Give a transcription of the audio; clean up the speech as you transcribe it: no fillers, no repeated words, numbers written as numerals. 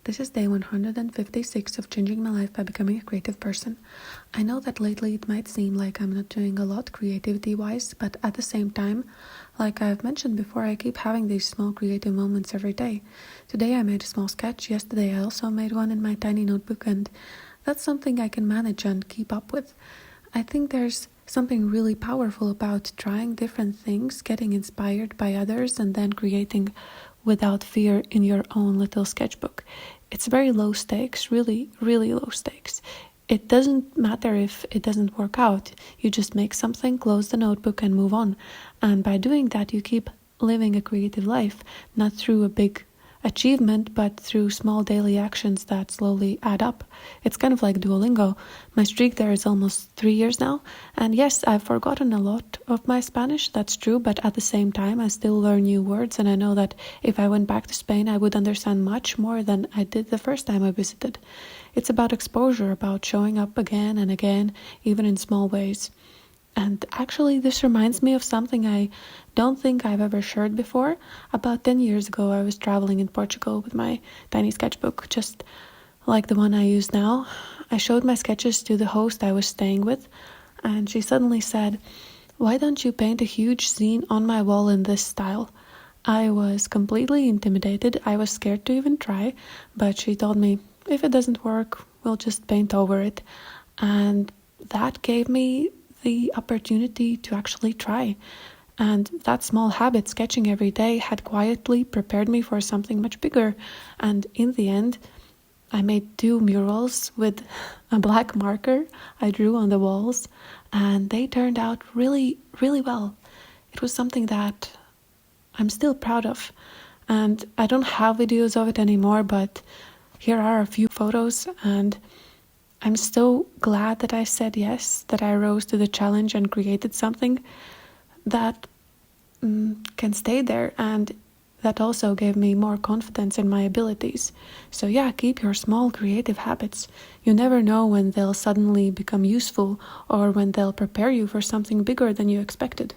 This is day 156 of changing my life by becoming a creative person. I know that lately it might seem like I'm not doing a lot creativity-wise, but at the same time, like I've mentioned before, I keep having these small creative moments every day. Today I made a small sketch, yesterday I also made one in my tiny notebook, and that's something I can manage and keep up with. I think there's something really powerful about trying different things, getting inspired by others, and then creating without fear in your own little sketchbook. It's very low stakes, really, really low stakes. It doesn't matter if it doesn't work out. You just make something, close the notebook, and move on. And by doing that, you keep living a creative life, not through a big achievement, but through small daily actions that slowly add up. It's kind of like Duolingo. My streak there is almost 3 years now, and yes, I've forgotten a lot of my Spanish, that's true, but at the same time I still learn new words, and I know that if I went back to Spain I would understand much more than I did the first time I visited. It's about exposure, about showing up again and again, even in small ways. And actually, this reminds me of something I don't think I've ever shared before. About 10 years ago, I was traveling in Portugal with my tiny sketchbook, just like the one I use now. I showed my sketches to the host I was staying with, and she suddenly said, "Why don't you paint a huge scene on my wall in this style?" I was completely intimidated. I was scared to even try, but she told me, if it doesn't work, we'll just paint over it. And that gave me the opportunity to actually try. And that small habit, sketching every day, had quietly prepared me for something much bigger. And in the end, I made 2 murals with a black marker I drew on the walls, and they turned out really, really well. It was something that I'm still proud of. And I don't have videos of it anymore, but here are a few photos, and I'm so glad that I said yes, that I rose to the challenge and created something that can stay there, and that also gave me more confidence in my abilities. So yeah, keep your small creative habits. You never know when they'll suddenly become useful or when they'll prepare you for something bigger than you expected.